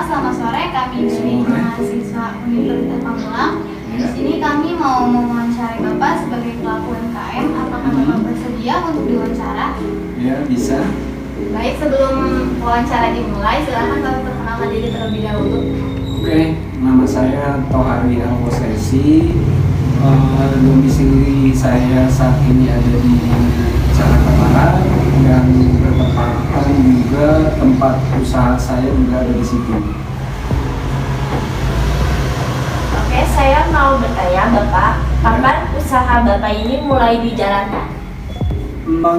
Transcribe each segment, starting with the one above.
selamat sore. Kami dari mahasiswa Universitas Pamulang. Di sini kami mau mewawancarai Bapak sebagai pelaku UMKM. Apakah Bapak bersedia untuk diwawancara? Ya, bisa. Baik, sebelum wawancara dimulai, silakan Bapak perkenalkan diri terlebih dahulu. Oke, nama saya Tohari Alposesi. Domisili saya saat ini ada di Jakarta Barat dan bertepatan juga tempat usaha saya juga ada di situ. Oke, saya mau bertanya Bapak, kapan usaha Bapak ini mulai dijalankan?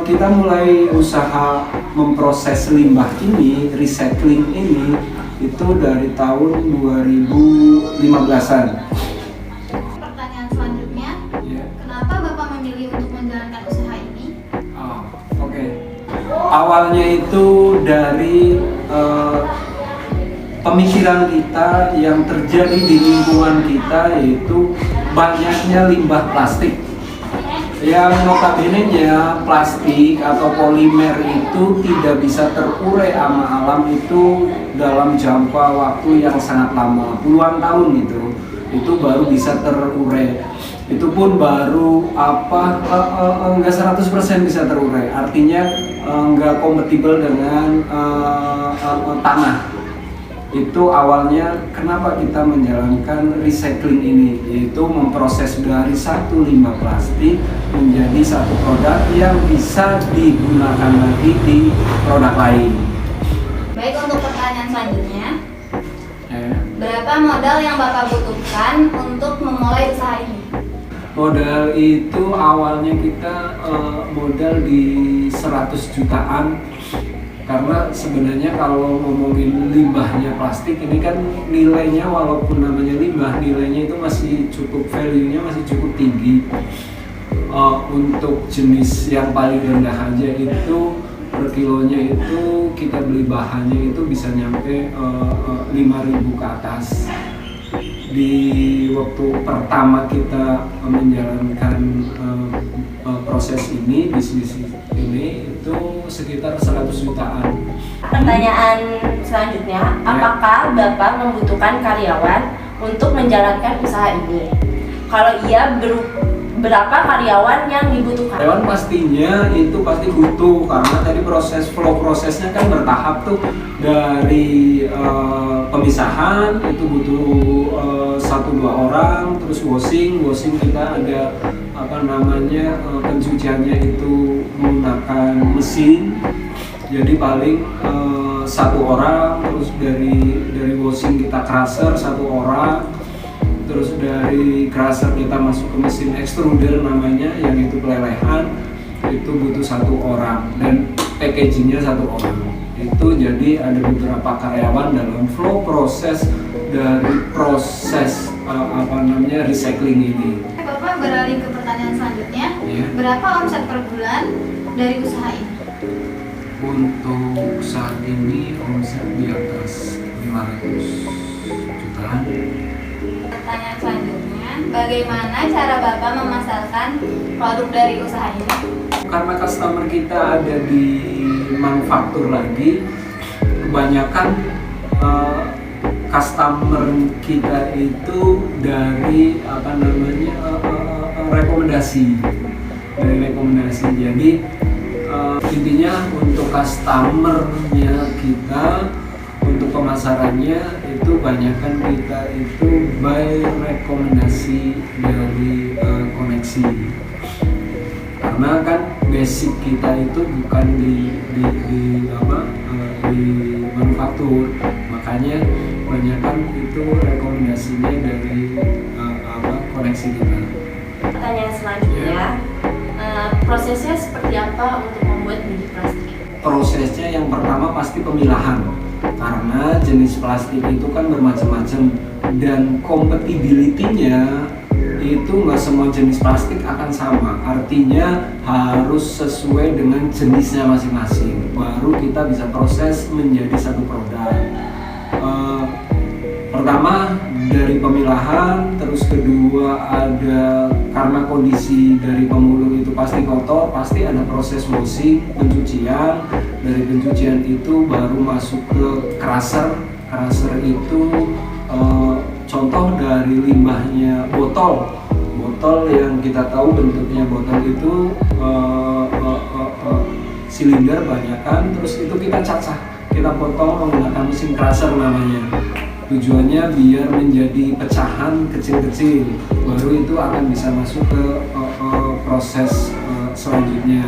Kita mulai usaha memproses limbah ini, recycling ini, itu dari tahun 2015-an. Pertanyaan selanjutnya, kenapa Bapak memilih untuk menjalankan usaha ini? Oke. Awalnya itu dari pemikiran kita yang terjadi di lingkungan kita, yaitu banyaknya limbah plastik. Yang notabene-nya plastik atau polimer itu tidak bisa terurai sama alam itu dalam jangka waktu yang sangat lama, puluhan tahun itu baru bisa terurai. Itu pun baru enggak 100% bisa terurai, artinya enggak kompatibel dengan tanah. Itu awalnya kenapa kita menjalankan recycling ini, yaitu memproses dari satu limbah plastik menjadi satu produk yang bisa digunakan lagi di produk lain. Baik, untuk pertanyaan selanjutnya, berapa modal yang Bapak butuhkan untuk memulai usaha ini? Modal itu awalnya kita modal di 100 jutaan. Karena sebenarnya kalau ngomongin limbahnya plastik ini kan nilainya, walaupun namanya limbah, nilainya itu masih cukup, value-nya masih cukup tinggi. Untuk jenis yang paling rendah aja itu per kilonya itu kita beli bahannya itu bisa nyampe 5.000 ke atas. Di waktu pertama kita menjalankan proses ini, bisnis ini itu sekitar 100 jutaan. Pertanyaan selanjutnya, apakah Bapak membutuhkan karyawan untuk menjalankan usaha ini? Kalau iya, berapa karyawan yang dibutuhkan? Karyawan pastinya itu pasti butuh, karena tadi prosesnya kan bertahap tuh, dari pemisahan itu butuh 1-2 orang, terus washing kita ada pencuciannya itu menggunakan mesin, jadi paling 1 orang, terus dari washing kita crusher 1 orang, terus dari crusher kita masuk ke mesin extruder namanya, yang itu pelelehan, itu butuh 1 orang, dan packagingnya 1 orang. Itu jadi ada beberapa karyawan dalam flow proses dari proses recycling ini. Bapak beralih ke pertanyaan selanjutnya, berapa omset per bulan dari usaha ini? Untuk saat ini omset di atas 500 jutaan. Pertanyaan selanjutnya, bagaimana cara Bapak memasarkan produk dari usaha ini? Karena customer kita ada di manufaktur lagi, kebanyakan customer kita itu dari rekomendasi. Jadi intinya untuk customernya kita, untuk pemasarannya itu banyakkan kita itu by rekomendasi dari koneksi. Karena kan basic kita itu bukan di manufaktur, makanya kebanyakan itu rekomendasinya dari koneksi kita. Pertanyaan selanjutnya, prosesnya seperti apa untuk membuat biji plastik? Prosesnya yang pertama pasti pemilahan, karena jenis plastik itu kan bermacam-macam dan compatibility-nya itu nggak semua jenis plastik akan sama, artinya harus sesuai dengan jenisnya masing-masing, baru kita bisa proses menjadi satu produk. Pertama dari pemilahan, terus kedua ada karena kondisi dari pemulung itu pasti kotor, pasti ada proses washing, pencucian. Dari pencucian itu baru masuk ke crusher Crusher itu contoh dari limbahnya botol yang kita tahu bentuknya botol itu silinder banyakan, terus itu kita cacah, kita potong menggunakan mesin crusher namanya. Tujuannya biar menjadi pecahan kecil-kecil, baru itu akan bisa masuk ke proses selanjutnya.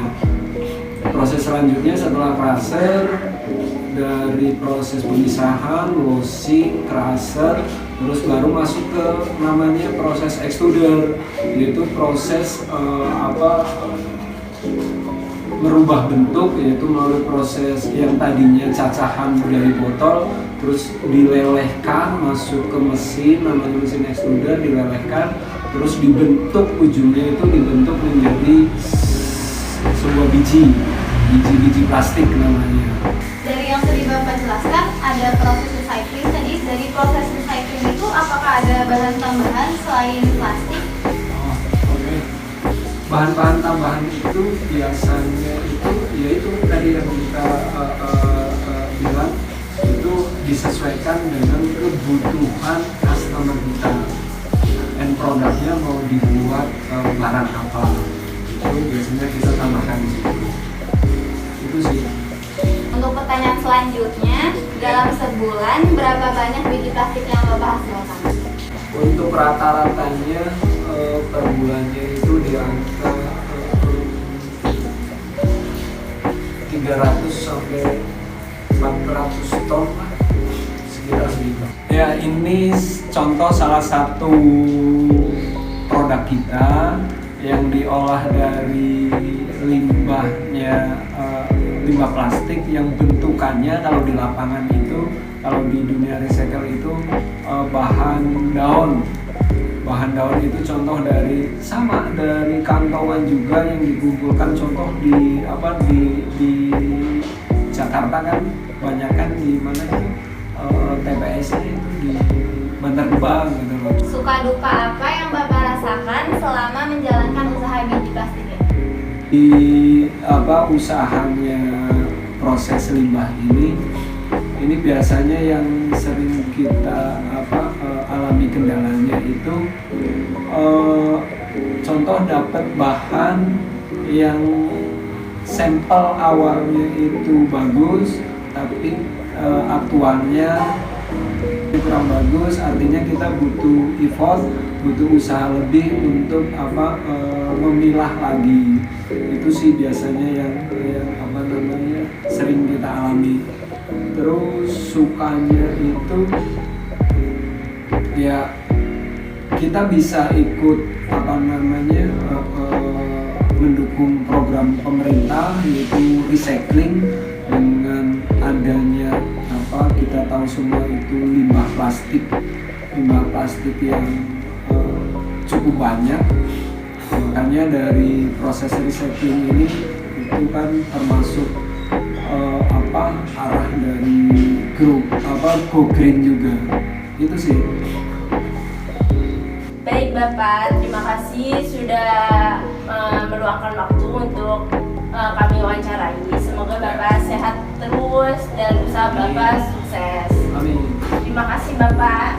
Proses selanjutnya setelah crusher, dari proses pemisahan, washing, crusher, terus baru masuk ke namanya proses extruder, yaitu proses merubah bentuk, yaitu melalui proses yang tadinya cacahan dari botol terus dilelehkan masuk ke mesin, namanya mesin extruder, dilelehkan terus dibentuk, ujungnya itu dibentuk menjadi sebuah biji plastik namanya. Dari yang tadi Bapak jelaskan ada proses recycling tadi. Dari proses recycling itu apakah ada bahan tambahan selain plastik? Oke. Bahan-bahan tambahan itu biasanya itu yaitu tadi yang kita bilang itu disesuaikan dengan kebutuhan customer kita. End produknya mau dibuat barang apa, itu biasanya kita tambahkan di situ. Itu sih. Untuk pertanyaan selanjutnya, dalam sebulan berapa banyak biji plastik yang Bapak hasilkan? Untuk rata-ratanya per bulannya itu di angka 300 sampai 400 ton lah, sekitar segitu. Ya, ini contoh salah satu produk kita yang diolah dari limbahnya limbah plastik yang bentukannya kalau di lapangan itu, kalau di dunia recycle itu bahan daun itu contoh dari kantongan juga yang dikumpulkan, contoh di Jakarta kan banyak kan di mana itu TPS-nya itu di Bantar Gebang gitu loh. Suka duka apa yang Bapak rasakan selama menjalankan usaha biji plastik ini? Di usahanya proses limbah ini biasanya yang sering kita alami kendalanya itu contoh dapat bahan yang sampel awalnya itu bagus tapi aktualnya kurang bagus, artinya kita butuh effort, butuh usaha lebih untuk memilah lagi. Itu sih biasanya yang sering kita alami. Terus sukanya itu ya kita bisa ikut mendukung program pemerintah yaitu recycling, dengan adanya kita tahu semua itu limbah plastik yang cukup banyak. Makanya dari proses recycling ini itu kan termasuk arah dari go green juga. Itu sih. Baik Bapak, terima kasih sudah meluangkan waktu untuk kami wawancarai. Semoga Bapak sehat terus dan usaha Bapak sukses. Amin. Terima kasih Bapak.